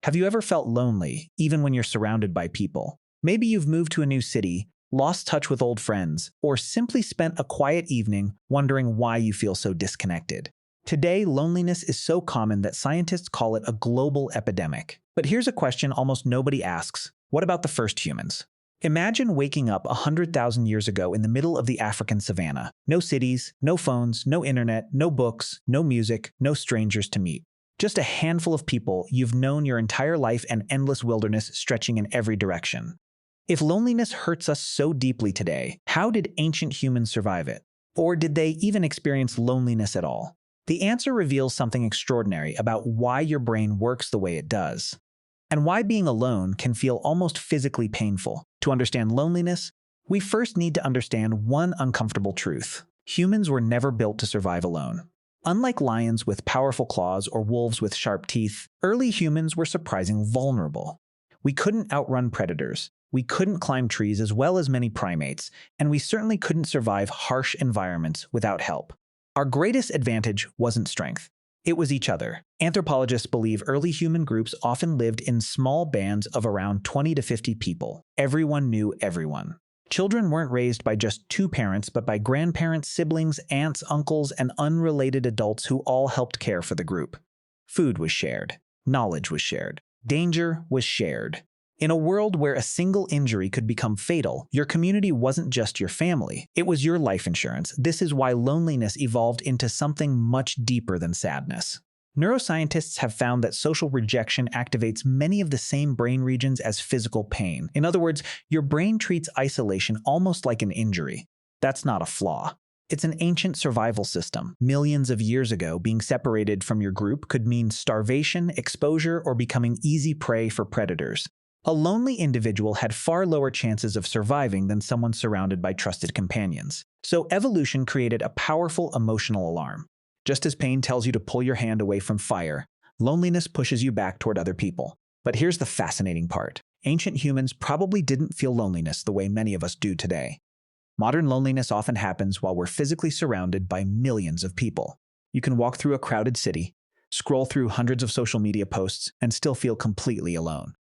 Have you ever felt lonely, even when you're surrounded by people? Maybe you've moved to a new city, lost touch with old friends, or simply spent a quiet evening wondering why you feel so disconnected. Today, loneliness is so common that scientists call it a global epidemic. But here's a question almost nobody asks. What about the first humans? Imagine waking up 100,000 years ago in the middle of the African savannah. No cities, no phones, no internet, no books, no music, no strangers to meet. Just a handful of people you've known your entire life and endless wilderness stretching in every direction. If loneliness hurts us so deeply today, how did ancient humans survive it? Or did they even experience loneliness at all? The answer reveals something extraordinary about why your brain works the way it does, and why being alone can feel almost physically painful. To understand loneliness, we first need to understand one uncomfortable truth. Humans were never built to survive alone. Unlike lions with powerful claws or wolves with sharp teeth, early humans were surprisingly vulnerable. We couldn't outrun predators, we couldn't climb trees as well as many primates, and we certainly couldn't survive harsh environments without help. Our greatest advantage wasn't strength. It was each other. Anthropologists believe early human groups often lived in small bands of around 20 to 50 people. Everyone knew everyone. Children weren't raised by just two parents, but by grandparents, siblings, aunts, uncles, and unrelated adults who all helped care for the group. Food was shared. Knowledge was shared. Danger was shared. In a world where a single injury could become fatal, your community wasn't just your family. It was your life insurance. This is why loneliness evolved into something much deeper than sadness. Neuroscientists have found that social rejection activates many of the same brain regions as physical pain. In other words, your brain treats isolation almost like an injury. That's not a flaw. It's an ancient survival system. Millions of years ago, being separated from your group could mean starvation, exposure, or becoming easy prey for predators. A lonely individual had far lower chances of surviving than someone surrounded by trusted companions. So evolution created a powerful emotional alarm. Just as pain tells you to pull your hand away from fire, loneliness pushes you back toward other people. But here's the fascinating part. Ancient humans probably didn't feel loneliness the way many of us do today. Modern loneliness often happens while we're physically surrounded by millions of people. You can walk through a crowded city, scroll through hundreds of social media posts, and still feel completely alone.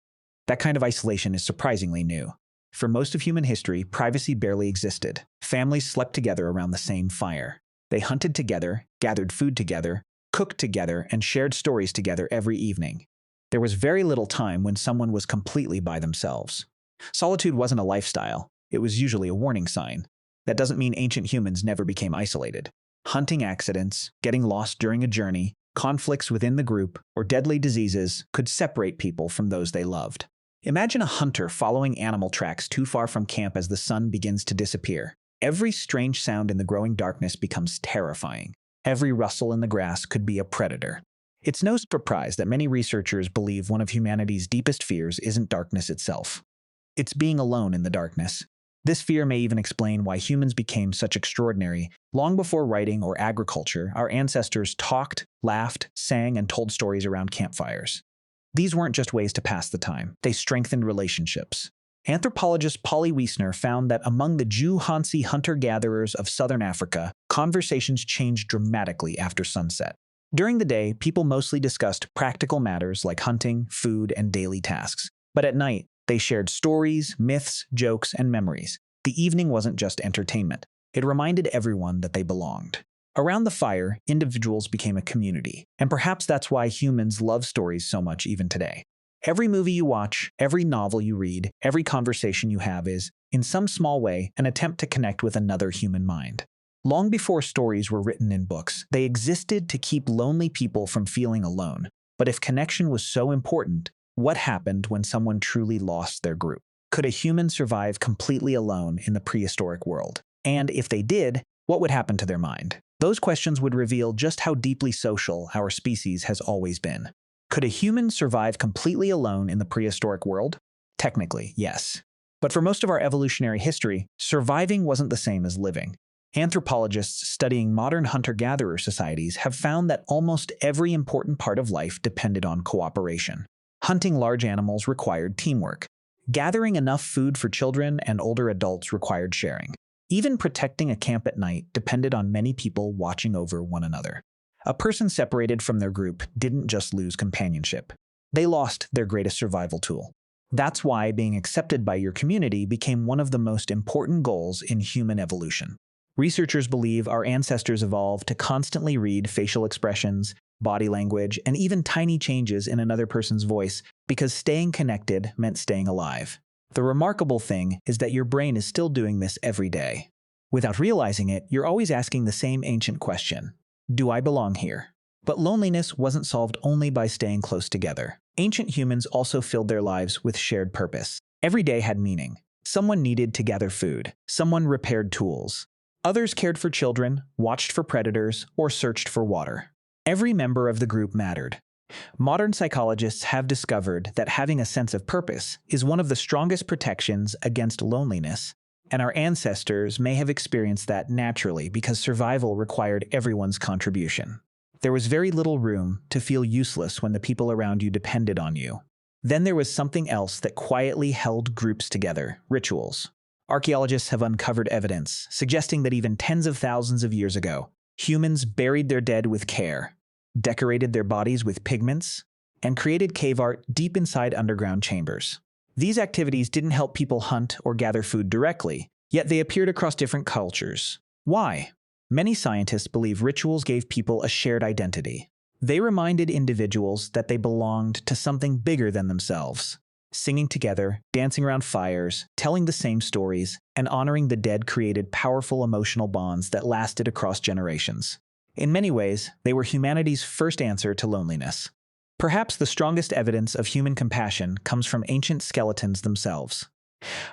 That kind of isolation is surprisingly new. For most of human history, privacy barely existed. Families slept together around the same fire. They hunted together, gathered food together, cooked together, and shared stories together every evening. There was very little time when someone was completely by themselves. Solitude wasn't a lifestyle. It was usually a warning sign. That doesn't mean ancient humans never became isolated. Hunting accidents, getting lost during a journey, conflicts within the group, or deadly diseases could separate people from those they loved. Imagine a hunter following animal tracks too far from camp as the sun begins to disappear. Every strange sound in the growing darkness becomes terrifying. Every rustle in the grass could be a predator. It's no surprise that many researchers believe one of humanity's deepest fears isn't darkness itself. It's being alone in the darkness. This fear may even explain why humans became such extraordinary. Long before writing or agriculture, our ancestors talked, laughed, sang, and told stories around campfires. These weren't just ways to pass the time. They strengthened relationships. Anthropologist Polly Wiesner found that among the Jew-Hansi hunter-gatherers of southern Africa, conversations changed dramatically after sunset. During the day, people mostly discussed practical matters like hunting, food, and daily tasks. But at night, they shared stories, myths, jokes, and memories. The evening wasn't just entertainment. It reminded everyone that they belonged. Around the fire, individuals became a community. And perhaps that's why humans love stories so much even today. Every movie you watch, every novel you read, every conversation you have is, in some small way, an attempt to connect with another human mind. Long before stories were written in books, they existed to keep lonely people from feeling alone. But if connection was so important, what happened when someone truly lost their group? Could a human survive completely alone in the prehistoric world? And if they did, what would happen to their mind? Those questions would reveal just how deeply social our species has always been. Could a human survive completely alone in the prehistoric world? Technically, yes. But for most of our evolutionary history, surviving wasn't the same as living. Anthropologists studying modern hunter-gatherer societies have found that almost every important part of life depended on cooperation. Hunting large animals required teamwork. Gathering enough food for children and older adults required sharing. Even protecting a camp at night depended on many people watching over one another. A person separated from their group didn't just lose companionship. They lost their greatest survival tool. That's why being accepted by your community became one of the most important goals in human evolution. Researchers believe our ancestors evolved to constantly read facial expressions, body language, and even tiny changes in another person's voice because staying connected meant staying alive. The remarkable thing is that your brain is still doing this every day. Without realizing it, you're always asking the same ancient question: do I belong here? But loneliness wasn't solved only by staying close together. Ancient humans also filled their lives with shared purpose. Every day had meaning. Someone needed to gather food. Someone repaired tools. Others cared for children, watched for predators, or searched for water. Every member of the group mattered. Modern psychologists have discovered that having a sense of purpose is one of the strongest protections against loneliness, and our ancestors may have experienced that naturally because survival required everyone's contribution. There was very little room to feel useless when the people around you depended on you. Then there was something else that quietly held groups together: rituals. Archaeologists have uncovered evidence suggesting that even tens of thousands of years ago, humans buried their dead with care, decorated their bodies with pigments, and created cave art deep inside underground chambers. These activities didn't help people hunt or gather food directly, yet they appeared across different cultures. Why? Many scientists believe rituals gave people a shared identity. They reminded individuals that they belonged to something bigger than themselves. Singing together, dancing around fires, telling the same stories, and honoring the dead created powerful emotional bonds that lasted across generations. In many ways, they were humanity's first answer to loneliness. Perhaps the strongest evidence of human compassion comes from ancient skeletons themselves.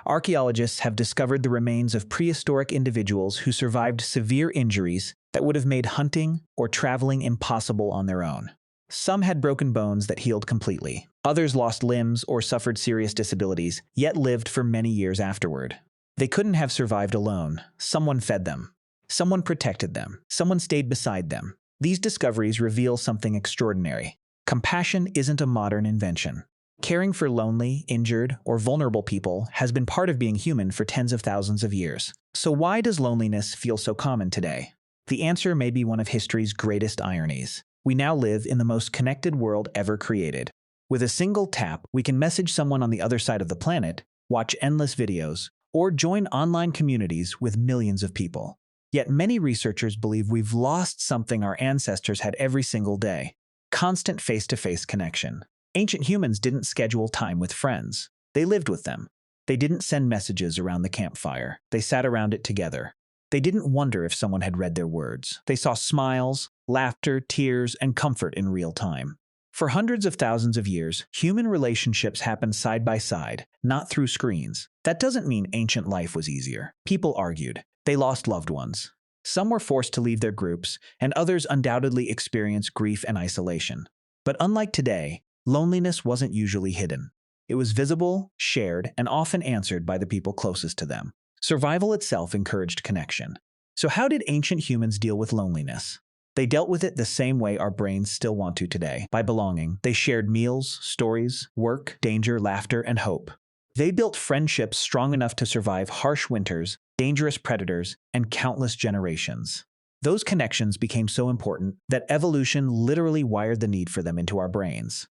Archaeologists have discovered the remains of prehistoric individuals who survived severe injuries that would have made hunting or traveling impossible on their own. Some had broken bones that healed completely. Others lost limbs or suffered serious disabilities, yet lived for many years afterward. They couldn't have survived alone. Someone fed them. Someone protected them. Someone stayed beside them. These discoveries reveal something extraordinary. Compassion isn't a modern invention. Caring for lonely, injured, or vulnerable people has been part of being human for tens of thousands of years. So why does loneliness feel so common today? The answer may be one of history's greatest ironies. We now live in the most connected world ever created. With a single tap, we can message someone on the other side of the planet, watch endless videos, or join online communities with millions of people. Yet many researchers believe we've lost something our ancestors had every single day: constant face-to-face connection. Ancient humans didn't schedule time with friends. They lived with them. They didn't send messages around the campfire. They sat around it together. They didn't wonder if someone had read their words. They saw smiles, laughter, tears, and comfort in real time. For hundreds of thousands of years, human relationships happened side by side, not through screens. That doesn't mean ancient life was easier. People argued. They lost loved ones. Some were forced to leave their groups, and others undoubtedly experienced grief and isolation. But unlike today, loneliness wasn't usually hidden. It was visible, shared, and often answered by the people closest to them. Survival itself encouraged connection. So how did ancient humans deal with loneliness? They dealt with it the same way our brains still want to today: by belonging. They shared meals, stories, work, danger, laughter, and hope. They built friendships strong enough to survive harsh winters, dangerous predators, and countless generations. Those connections became so important that evolution literally wired the need for them into our brains.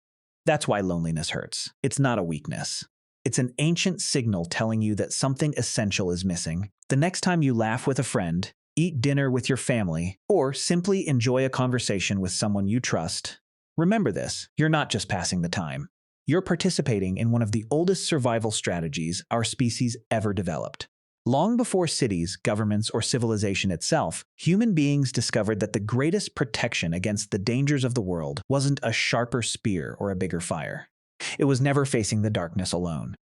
That's why loneliness hurts. It's not a weakness. It's an ancient signal telling you that something essential is missing. The next time you laugh with a friend, eat dinner with your family, or simply enjoy a conversation with someone you trust, remember this: you're not just passing the time. You're participating in one of the oldest survival strategies our species ever developed. Long before cities, governments, or civilization itself, human beings discovered that the greatest protection against the dangers of the world wasn't a sharper spear or a bigger fire. It was never facing the darkness alone.